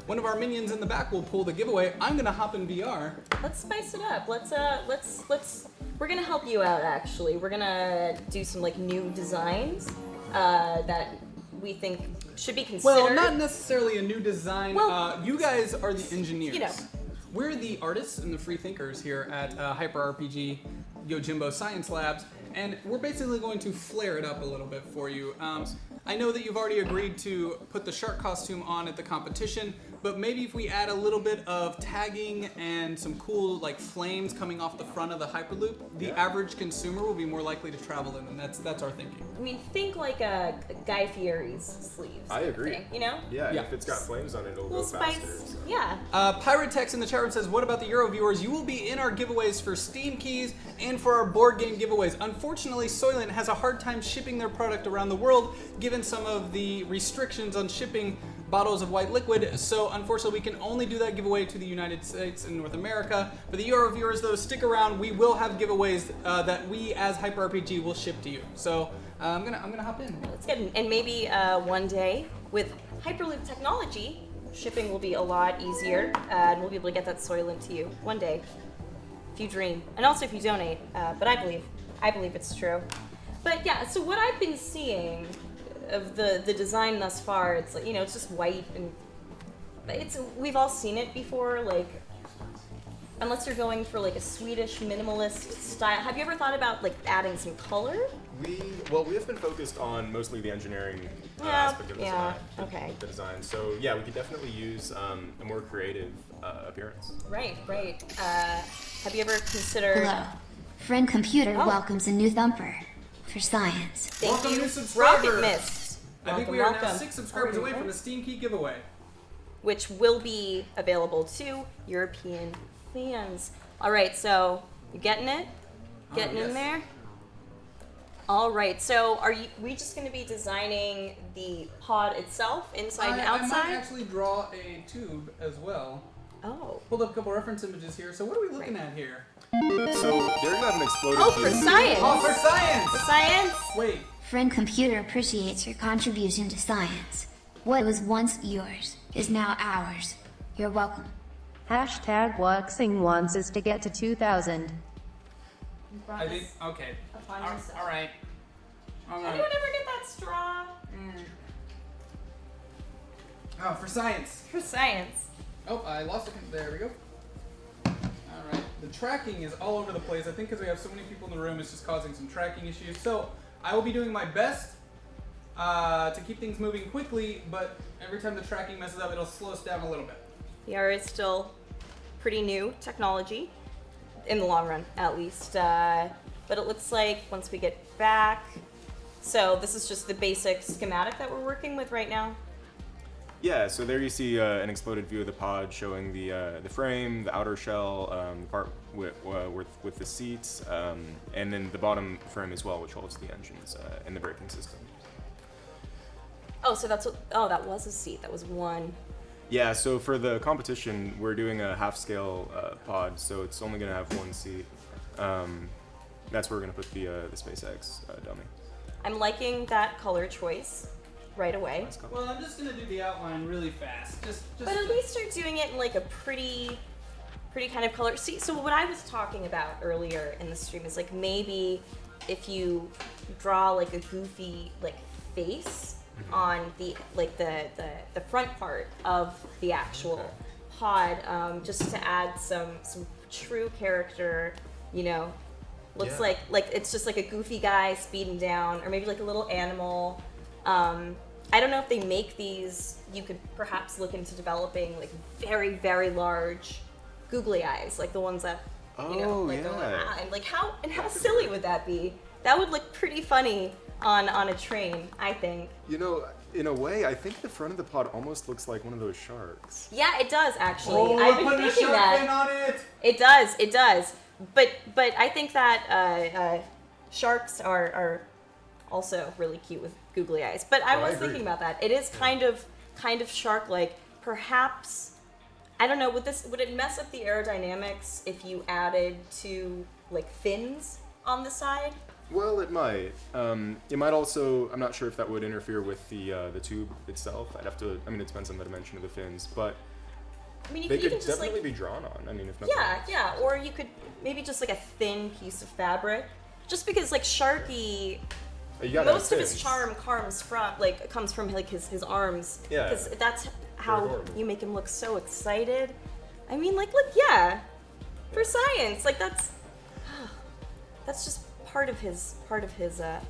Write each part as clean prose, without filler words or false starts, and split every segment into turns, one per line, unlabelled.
one of our minions in the back will pull the giveaway. I'm gonna hop in VR.
Let's spice it up. Let's. We're gonna help you out. Actually, we're gonna do some like new designs that we think should be considered.
Well, not necessarily a new design.
Well,
you guys are the engineers.
You know.
We're the artists and the free thinkers here at Hyper RPG Yojimbo Science Labs, and we're basically going to flare it up a little bit for you. I know that you've already agreed to put the shark costume on at the competition, but maybe if we add a little bit of tagging and some cool like flames coming off the front of the Hyperloop, the average consumer will be more likely to travel in, and that's our thinking.
I mean, think like a Guy Fieri's sleeves.
I agree.
Thing, you know?
Yeah, if it's got flames on it, it'll go faster. So.
Yeah.
Pirate Tex in the chat room says, what about the Euro viewers? You will be in our giveaways for Steam keys and for our board game giveaways. Unfortunately, Soylent has a hard time shipping their product around the world, given some of the restrictions on shipping bottles of white liquid, so unfortunately we can only do that giveaway to the United States and North America. For the Euro viewers though, stick around, we will have giveaways that we as Hyper RPG will ship to you. So I'm gonna hop in.
Let's get in. And maybe one day with Hyperloop technology, shipping will be a lot easier, and we'll be able to get that Soylent to you one day, if you dream, and also if you donate. But I believe it's true. But yeah, so what I've been seeing of the design thus far, it's like, you know, it's just white, and we've all seen it before, like, unless you're going for like a Swedish minimalist style. Have you ever thought about like adding some color?
We have been focused on mostly the engineering aspect of the design. So yeah, we could definitely use a more creative appearance.
Right. Have you ever considered?
Hello. Friend Computer welcomes a new thumper for science.
Thank
Welcome
you,
new subscriber.
Rocket Mist.
I think we are now 6 subscribers away from the Steam Key giveaway.
Which will be available to European fans. All right, so you getting it? Getting in there? All right, so are we just going to be designing the pod itself, inside and outside?
I might actually draw a tube as well.
Oh.
Pulled up a couple reference images here. So what are we looking at here?
So they're gonna have an exploded.
Oh, for science!
Oh, for science!
For science!
Wait.
Friend Computer appreciates your contribution to science. What was once yours is now ours. You're welcome.
Hashtag waxing wants us to get to 2,000.
I think, okay. All right.
Anyone ever get that straw?
Oh, for science.
For science.
Oh, I lost it. There we go. All right. The tracking is all over the place. I think because we have so many people in the room, it's just causing some tracking issues. So I will be doing my best to keep things moving quickly, but every time the tracking messes up, it'll slow us down a little bit.
VR is still pretty new technology, in the long run, at least. But it looks like once we get back, so this is just the basic schematic that we're working with right now.
Yeah, so there you see an exploded view of the pod showing the frame, the outer shell, the part with the seats, and then the bottom frame as well, which holds the engines and the braking system.
Oh, so that's what, that was a seat. That was one.
Yeah, so for the competition, we're doing a half-scale pod, so it's only going to have one seat. That's where we're going to put the SpaceX dummy.
I'm liking that color choice right away.
Well, I'm just gonna do the outline really fast.
But at least you're doing it in like a pretty kind of color. See, so what I was talking about earlier in the stream is like maybe if you draw like a goofy like face on the like the front part of the actual pod, just to add some true character, you know. Looks like it's just like a goofy guy speeding down, or maybe like a little animal. I don't know if they make these. You could perhaps look into developing like very, very large googly eyes, like the ones that and like how silly would that be? That would look pretty funny on a train, I think.
You know, in a way, I think the front of the pod almost looks like one of those sharks.
Yeah, it does actually.
Oh,
I've been
putting
thinking
a shark
that.
fin on it.
It does. But I think that sharks are also really cute with googly eyes. But I was thinking about that. It is kind of shark-like. Perhaps, I don't know, would it mess up the aerodynamics if you added two like fins on the side?
Well, it might. It might also. I'm not sure if that would interfere with the tube itself. I'd have to. I mean, it depends on the dimension of the fins, but
I mean, you
they
could
could
even just
definitely
like
be drawn on. I mean, if nothing
yeah,
else.
or you could maybe just like a thin piece of fabric, just because like Sharky,
You gotta
most
have
of his
fins.
charm comes from like his arms.
Yeah.
Because that's how
adorable.
you make him look so excited. I mean, like, look, yeah, for science, like that's just part of his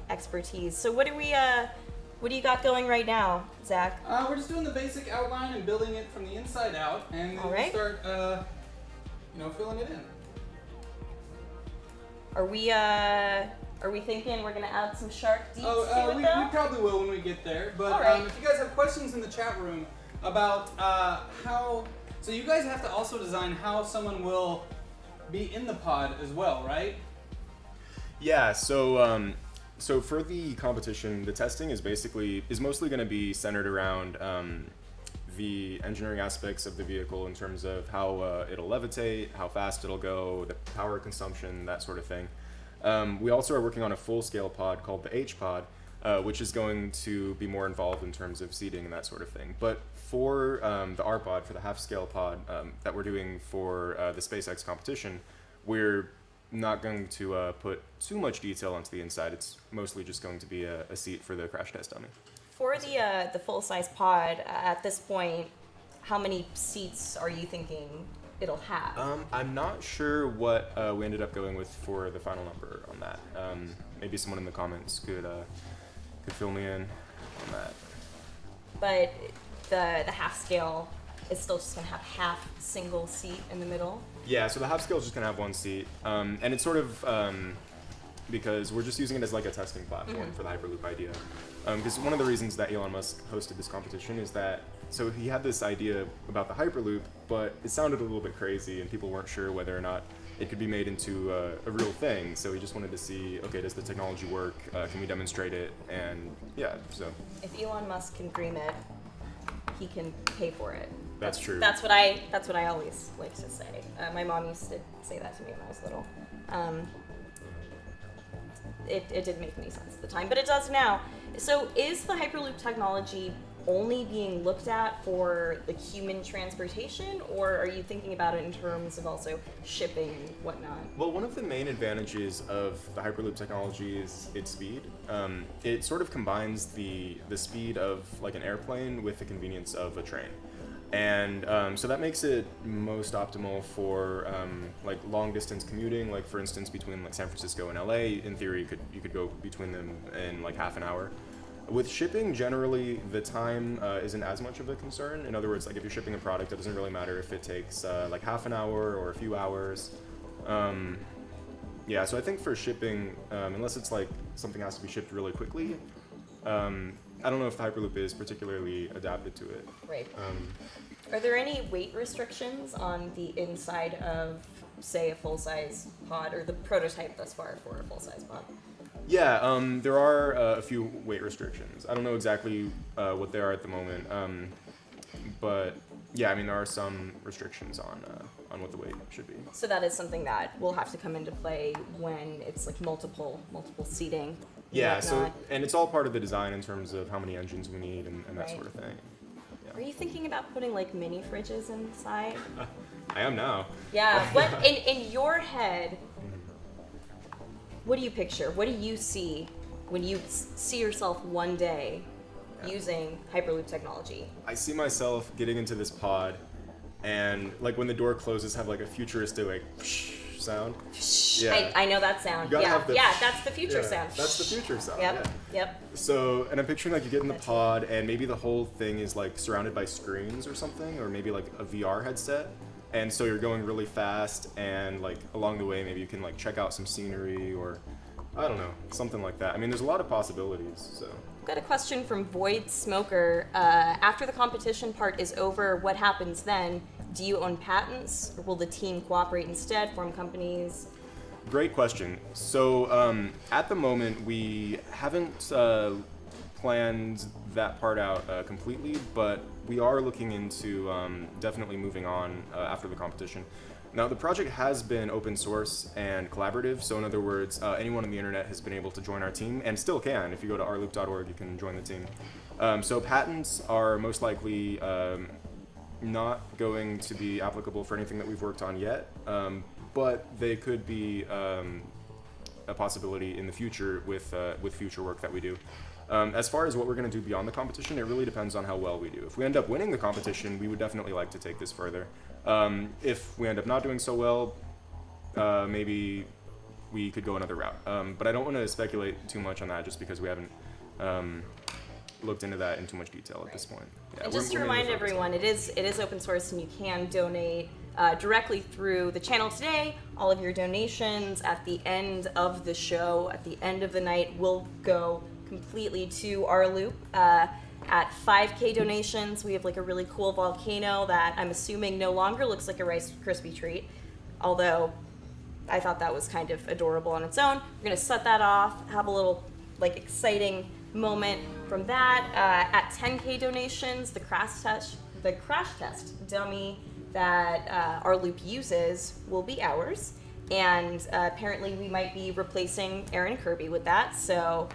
expertise. So what do you got going right now, Zach?
We're just doing the basic outline and building it from the inside out, and then
All
we'll
right.
start, filling it in.
Are we thinking we're gonna add some shark deets to
We
it though?
probably will when we get there. But
All right.
if you guys have questions in the chat room about how, so you guys have to also design how someone will be in the pod as well, right?
Yeah. So for the competition, the testing is mostly going to be centered around the engineering aspects of the vehicle in terms of how it'll levitate, how fast it'll go, the power consumption, that sort of thing. We also are working on a full-scale pod called the H-Pod, which is going to be more involved in terms of seating and that sort of thing. But for the R-Pod, for the half-scale pod that we're doing for the SpaceX competition, we're not going to put too much detail onto the inside. It's mostly just going to be a seat for the crash test dummy.
For the full size pod, at this point, how many seats are you thinking it'll have?
I'm not sure what we ended up going with for the final number on that. Maybe someone in the comments could fill me in on that.
But the half scale is still just gonna have half single seat in the middle.
Yeah, so the half scale is just gonna have one seat, and it's sort of because we're just using it as like a testing platform for the Hyperloop idea. Because one of the reasons that Elon Musk hosted this competition is that so he had this idea about the Hyperloop, but it sounded a little bit crazy, and people weren't sure whether or not it could be made into a real thing. So he just wanted to see, okay, does the technology work? Can we demonstrate it? And yeah, so
If Elon Musk can dream it, he can pay for it.
that's true.
That's what I always like to say. My mom used to say that to me when I was little. It didn't make any sense at the time, but it does now. So is the Hyperloop technology only being looked at for the human transportation, or are you thinking about it in terms of also shipping and whatnot?
Well, one of the main advantages of the Hyperloop technology is its speed. It sort of combines the speed of like an airplane with the convenience of a train. And so that makes it most optimal for like long distance commuting, like for instance between like San Francisco and LA. In theory, you could go between them in like half an hour. With shipping, generally the time isn't as much of a concern. In other words, like if you're shipping a product, it doesn't really matter if it takes like half an hour or a few hours. Yeah, so I think for shipping, unless it's like something has to be shipped really quickly, I don't know if the Hyperloop is particularly adapted to it.
Right. Are there any weight restrictions on the inside of, say, a full-size pod, or the prototype thus far for a full-size pod?
Yeah, there are a few weight restrictions. I don't know exactly what they are at the moment, but yeah, I mean there are some restrictions on what the weight should be.
So that is something that will have to come into play when it's like multiple seating.
Yeah, so
whatnot.
and it's all part of the design in terms of how many engines we need and that
Right.
sort of thing.
Are you thinking about putting like mini fridges inside?
I am now.
Yeah. What in your head? What do you picture? What do you see when you see yourself one day using Hyperloop technology?
I see myself getting into this pod, and like when the door closes, have like a futuristic like sound. Yeah.
I know that sound.
You gotta
Yeah,
have the
yeah, that's the future
yeah,
sound.
That's the future sound.
Yep,
Yeah.
yep.
So, and I'm picturing like you get in the
That's
pod, and maybe the whole thing is like surrounded by screens or something, or maybe like a VR headset. And so you're going really fast, and like along the way, maybe you can like check out some scenery, or I don't know, something like that. I mean, there's a lot of possibilities. So.
I've got a question from Void Smoker. After the competition part is over, what happens then? Do you own patents, or will the team cooperate instead, form companies?
Great question. So at the moment, we haven't planned that part out completely, but we are looking into definitely moving on after the competition. Now, the project has been open source and collaborative, so in other words, anyone on the internet has been able to join our team, and still can. If you go to rLoop.org, you can join the team. So patents are most likely not going to be applicable for anything that we've worked on yet, but they could be a possibility in the future with future work that we do. As far as what we're going to do beyond the competition, it really depends on how well we do. If we end up winning the competition, we would definitely like to take this further. If we end up not doing so well, maybe we could go another route. But I don't want to speculate too much on that just because we haven't looked into that in too much detail at this point. Yeah,
and just to remind everyone, it is open source and you can donate directly through the channel today. All of your donations at the end of the show, at the end of the night, will go completely to rLoop. At 5K donations, we have like a really cool volcano that I'm assuming no longer looks like a Rice Krispie treat, although I thought that was kind of adorable on its own. We're gonna set that off, have a little like exciting moment from that. At 10K donations, the crash test dummy that rLoop uses will be ours, and apparently we might be replacing Aaron Kirby with that. So,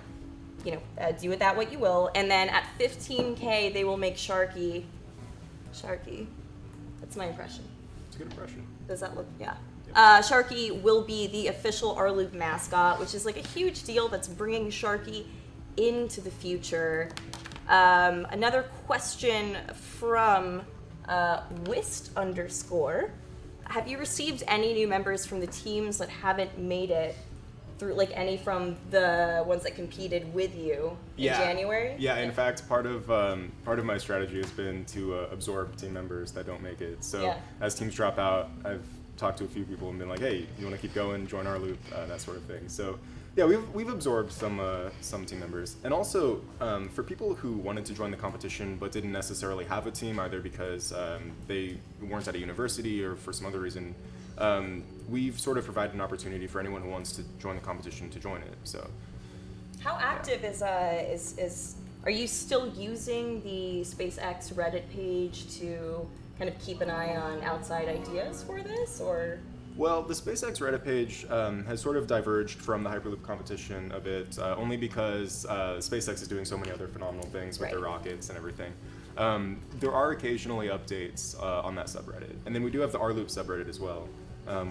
you know, do with that what you will. And then at 15K, they will make Sharky. That's my impression.
It's a good impression.
Does that look? Yeah. Sharky will be the official rLoop mascot, which is like a huge deal that's bringing Sharky into the future. Another question from Wist _. Have you received any new members from the teams that haven't made it through, like any from the ones that competed with you in January?
Yeah, in fact, part of my strategy has been to absorb team members that don't make it. So as teams drop out, I've talked to a few people and been like, hey, you want to keep going, join rLoop, that sort of thing. So yeah, we've absorbed some team members, and also for people who wanted to join the competition but didn't necessarily have a team, either because they weren't at a university or for some other reason, we've sort of provided an opportunity for anyone who wants to join the competition to join it. So,
how active is are you still using the SpaceX Reddit page to kind of keep an eye on outside ideas for this, or?
Well, the SpaceX Reddit page has sort of diverged from the Hyperloop competition a bit, only because SpaceX is doing so many other phenomenal things with their rockets and everything. There are occasionally updates on that subreddit. And then we do have the rLoop subreddit as well,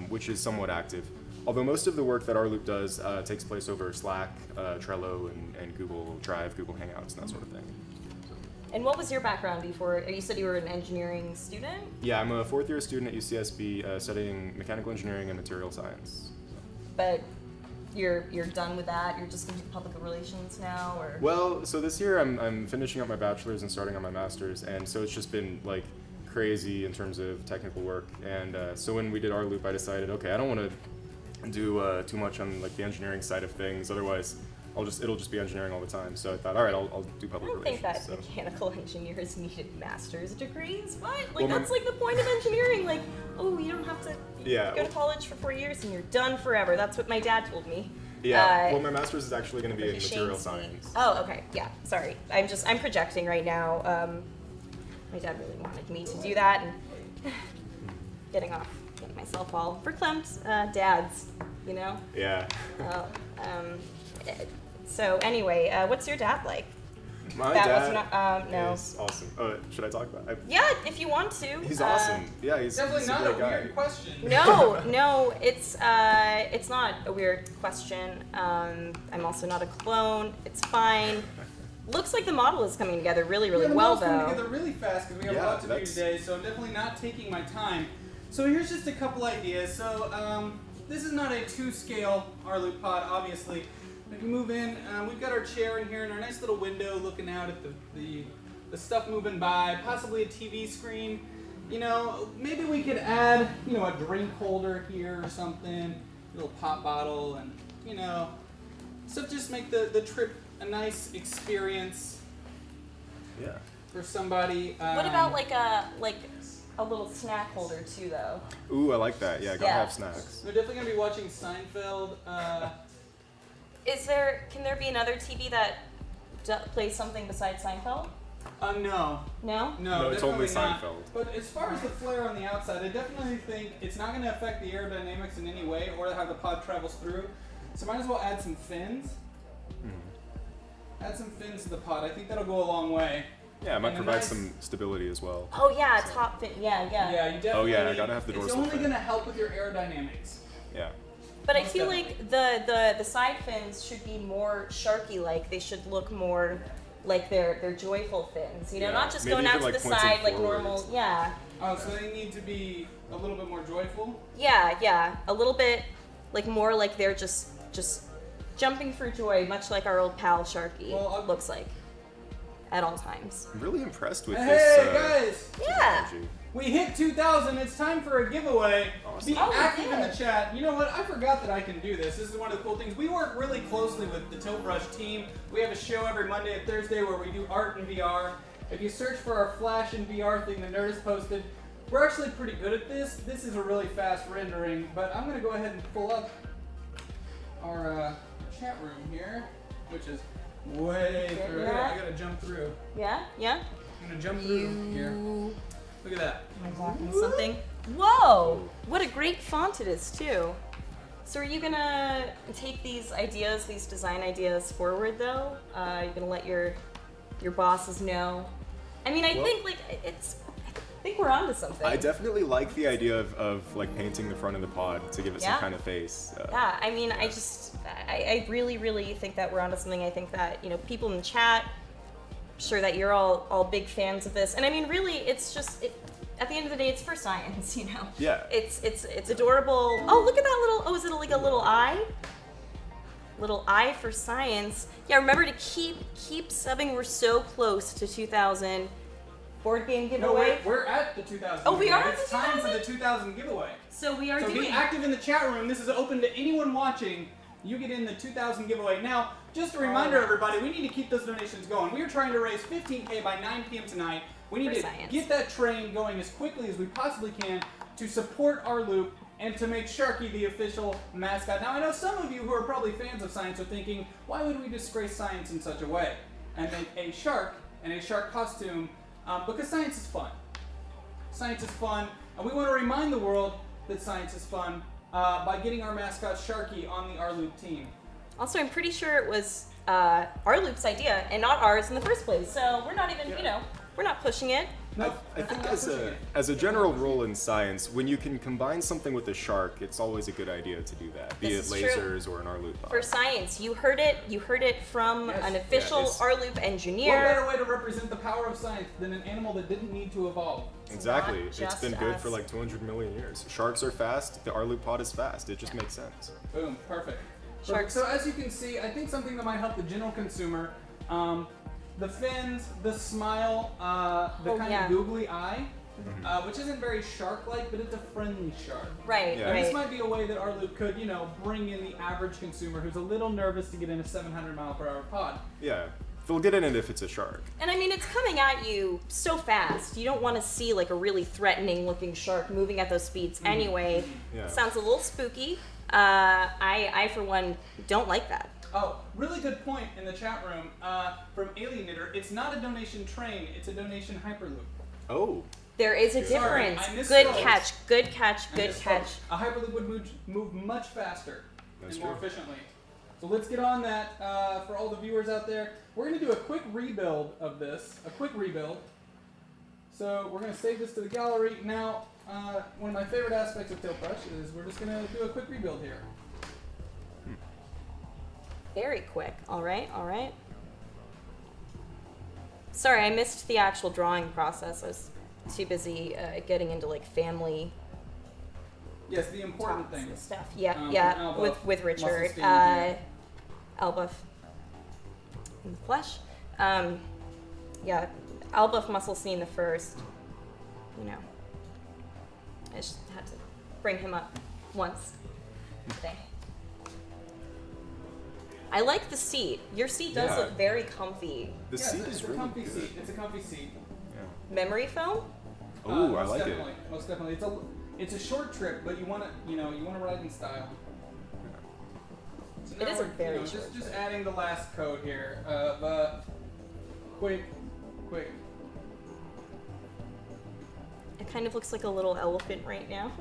which is somewhat active. Although most of the work that rLoop does takes place over Slack, Trello, and Google Drive, Google Hangouts, and that sort of thing.
And what was your background before? You said you were an engineering student?
Yeah, I'm a fourth-year student at UCSB studying mechanical engineering and material science.
But you're done with that? You're just into public relations now, or?
Well, so this year I'm finishing up my bachelor's and starting on my master's, and so it's just been like crazy in terms of technical work. And so when we did rLoop, I decided, okay, I don't want to do too much on like the engineering side of things. Otherwise, it'll just be engineering all the time. So I thought, all right, I'll do public relations.
I don't think that mechanical engineers needed master's degrees. What? Like, well, that's like the point of engineering. Like, oh, you don't have to go to college for 4 years and you're done forever. That's what my dad told me.
Yeah. Well, my master's is actually going to be in material science.
Oh, okay. Yeah. Sorry. I'm projecting right now. My dad really wanted me to do that, and getting myself all verklempt. Dads, you know.
Yeah.
So anyway, what's your dad like?
My dad is awesome. Should I talk about it?
Yeah, if you want to.
He's awesome. Yeah, he's
definitely not a
guy.
weird question.
No, it's not a weird question. I'm also not a clone. It's fine. Looks like the model is coming together really well, though.
Coming together really fast because we have a lot to do today. So I'm definitely not taking my time. So here's just a couple ideas. So this is not a 2-scale rLoop pod, obviously. If you move in, we've got our chair in here and our nice little window looking out at the stuff moving by, possibly a TV screen. You know, maybe we could add, a drink holder here or something, a little pop bottle, and, stuff just make the trip a nice experience.
Yeah.
For somebody.
What about like a little snack holder too, though?
Ooh, I like that. Yeah, gotta have snacks.
We're definitely gonna be watching Seinfeld.
Can there be another TV that plays something besides Seinfeld?
No.
No?
No, it's only
definitely not.
Seinfeld.
But as far as the flare on the outside, I definitely think it's not going to affect the aerodynamics in any way or how the pod travels through. So might as well add some fins. Add some fins to the pod. I think that'll go a long way.
Yeah, it might
And a
provide
nice-
some stability as well.
Oh yeah, top fin. Yeah.
Yeah, you definitely.
Oh, yeah, I
need-
gotta have the
It's
dorsal
only
fin.
going to help with your aerodynamics.
Yeah.
But I
Most
feel
definitely.
like the side fins should be more sharky-like. They should look more like they're joyful fins. You know,
Yeah,
not just
maybe
going
even,
out to
like,
the
pointing
side like
forwards.
normal. Yeah.
Oh, so they need to be a little bit more joyful.
Yeah. A little bit like more like they're just jumping for joy, much like our old pal Sharky
Well,
looks like at all times.
I'm really impressed with
Hey
this
guys,
Yeah.
technology.
we hit 2,000. It's time for a giveaway.
Awesome.
Be
Oh, we
active in
did.
the chat. You know what? I forgot that I can do this. This is one of the cool things. We work really closely with the Tilt Brush team. We have a show every Monday and Thursday where we do art in VR. If you search for our Flash in VR thing the Nerd has posted, we're actually pretty good at this. This is a really fast rendering, but I'm going to go ahead and pull up our chat room here, which is way through. I got to jump through.
Yeah.
I'm going to jump through here. Look at that.
Am I blocking something? Whoa! What a great font it is too. So are you gonna take these ideas, these design ideas forward though? You're gonna let your bosses know? I mean, I
Well-
think like I think we're onto something.
I definitely like the idea of like painting the front of the pod to give it
Yeah.
some kind of face.
Yeah, I mean, I really think that we're onto something. I think that, you know, people in the chat, sure that you're all big fans of this. And I mean, really, it's just, at the end of the day, it's for science, you know?
Yeah.
It's adorable. Oh, look at that little, is it like a little eye? Little eye for science. Yeah, remember to keep subbing. We're so close to 2,000 board game
No,
giveaway.
we're at the 2,000.
Oh, we
giveaway.
are at
It's
the
time for
2,000?
the 2,000 giveaway.
So we are
So
doing
be active in the chat room. This is open to anyone watching. You get in the 2,000 giveaway. Now, just a reminder, everybody, we need to keep those donations going. We are trying to raise 15K by 9 p.m. tonight. We need
For
to
science.
get that train going as quickly as we possibly can to support rLoop and to make Sharky the official mascot. Now, I know some of you who are probably fans of science are thinking, why would we disgrace science in such a way and make a shark and a shark costume? Because science is fun. Science is fun, and we want to remind the world that science is fun by getting our mascot Sharky on the rLoop team.
Also, I'm pretty sure it was rLoop's idea and not ours in the first place. So we're not even, you know, we're not pushing it.
No,
I think
I'm not pushing it.
as a general rule in science, when you can combine something with a shark, it's always a good idea to do that. Be
This
it
is true.
lasers or an rLoop pod.
For science, you heard it from
Yes.
an official
it's-
rLoop
What
engineer.
better way to represent the power of science than an animal that didn't need to evolve?
Exactly.
not
It's
just
been good for
us.
like 200 million years. Sharks are fast. The rLoop pod is fast. It just makes sense.
Boom, perfect.
Sharks.
So as you can see, I think something that might help the general consumer, the fins, the smile, the
Oh,
kind
yeah.
of googly eye, which isn't very shark-like, but it's a friendly shark.
Right,
Yeah.
And
right.
this might be a way that rLoop could, you know, bring in the average consumer who's a little nervous to get in a 700 mile per hour pod.
Yeah. They'll get in it if it's a shark.
And I mean, it's coming at you so fast. You don't want to see like a really threatening looking shark moving at those speeds anyway.
Yeah.
Sounds a little spooky. I for one, don't like that.
Oh, really good point in the chat room from Alien Knitter. It's not a donation train, it's a donation Hyperloop.
Oh.
There is a
Sorry,
difference.
I
Good
misspoke.
catch, good catch,
I
good
misspoke.
catch.
A Hyperloop would move much faster
That's
and more
true.
efficiently. So let's get on that for all the viewers out there. We're going to do a quick rebuild of this. A quick rebuild. So we're going to save this to the gallery. Now, one of my favorite aspects of Tilt Brush is we're just going to do a quick rebuild here.
Very quick. All right, all right. Sorry, I missed the actual drawing process. I was too busy getting into like family
Yes, the important
talks and
things.
stuff. Yeah,
From
yeah.
Albuff,
With
muscle
Richard,
steam here.
Albuff in the flesh. Yeah, Albuff muscle scene the first. You know, I just had to bring him up once today. I like the seat. Your seat does
Yeah.
look very comfy.
The
Yeah,
seat
it's
is
a
really
comfy
good.
seat. It's a comfy seat.
Yeah.
Memory foam?
Oh, I
Most
like
definitely,
it.
Most definitely. It's a short trip, but you want to, you want to ride in style. So
It
now
is a
we're,
very
just
short
adding the last coat here of quick quick.
It kind of looks like a little elephant right now.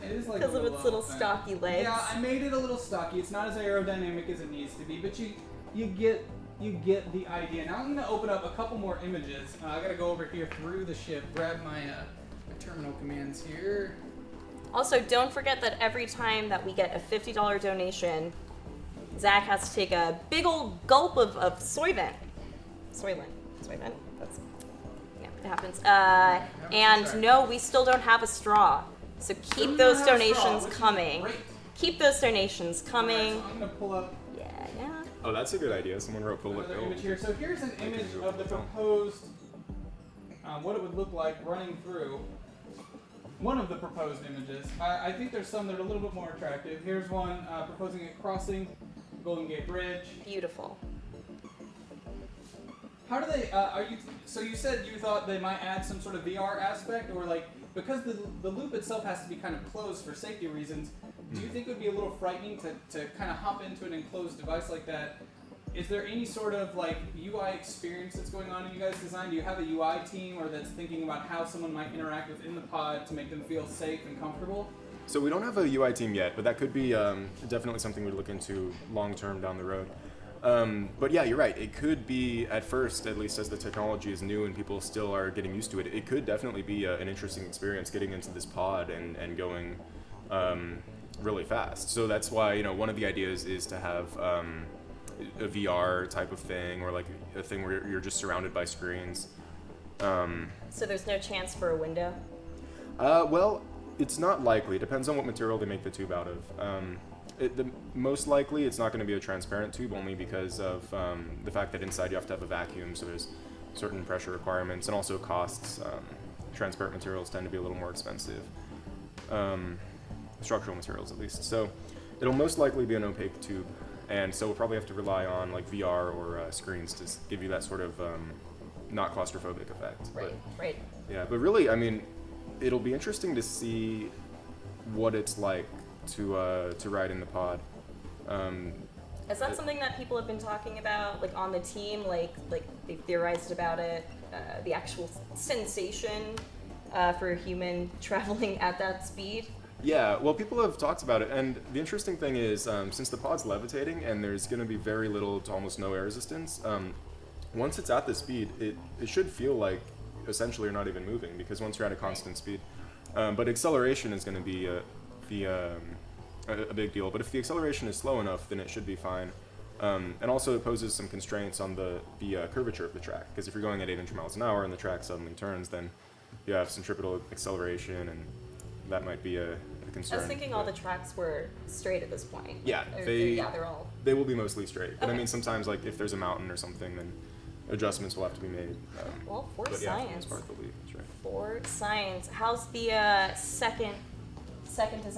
It is like
Because
a
of its little
elephant.
stocky legs.
Yeah, I made it a little stocky. It's not as aerodynamic as it needs to be, but you get the idea. Now I'm gonna open up a couple more images. I gotta go over here through the ship, grab my terminal commands here.
Also, don't forget that every time that we get a $50 donation, Zach has to take a big old gulp of Soylent. Soylent. That's, yeah, it happens. And no, we still don't have a straw. So keep those donations coming. Keep those donations coming.
Alright, so I'm gonna pull up
Yeah.
Oh, that's a good idea. Someone wrote bullet
another
bill.
image here. So here's an image of the proposed, what it would look like running through. One of the proposed images. I think there's some that are a little bit more attractive. Here's one proposing it crossing Golden Gate Bridge.
Beautiful.
How do they? So you said you thought they might add some sort of VR aspect, or like because the loop itself has to be kind of closed for safety reasons. Do you think it would be a little frightening to kind of hop into an enclosed device like that? Is there any sort of like UI experience that's going on in you guys' design? Do you have a UI team or that's thinking about how someone might interact within the pod to make them feel safe and comfortable?
So we don't have a UI team yet, but that could be definitely something we'd look into long term down the road. But yeah, you're right. It could be, at first, at least as the technology is new and people still are getting used to it, it could definitely be an interesting experience getting into this pod and going really fast. So that's why, one of the ideas is to have a VR type of thing, or like a thing where you're just surrounded by screens.
So there's no chance for a window?
Well, it's not likely. It depends on what material they make the tube out of. Most likely, it's not going to be a transparent tube, only because of the fact that inside you have to have a vacuum, so there's certain pressure requirements, and also costs. Transparent materials tend to be a little more expensive. Structural materials, at least. So it'll most likely be an opaque tube, and so we'll probably have to rely on like VR or screens to give you that sort of not claustrophobic effect.
Right.
Yeah, but really, I mean, it'll be interesting to see what it's like to ride in the pod.
Is that something that people have been talking about, like on the team, like they've theorized about it, the actual sensation for a human traveling at that speed?
Yeah, well, people have talked about it, and the interesting thing is, since the pod's levitating and there's going to be very little to almost no air resistance, once it's at the speed, it should feel like essentially you're not even moving, because once you're at a constant speed. But acceleration is going to be a big deal. But if the acceleration is slow enough, then it should be fine. And also it poses some constraints on the curvature of the track, because if you're going at 800 miles an hour and the track suddenly turns, then you have centripetal acceleration, and that might be a concern.
I was thinking all the tracks were straight at this point.
Yeah,
they're all.
They will be mostly straight. But
Okay.
I mean, sometimes like if there's a mountain or something, then adjustments will have to be made.
Well, for
but yeah, for the
science.
most part, they'll be straight.
For science. How's the second design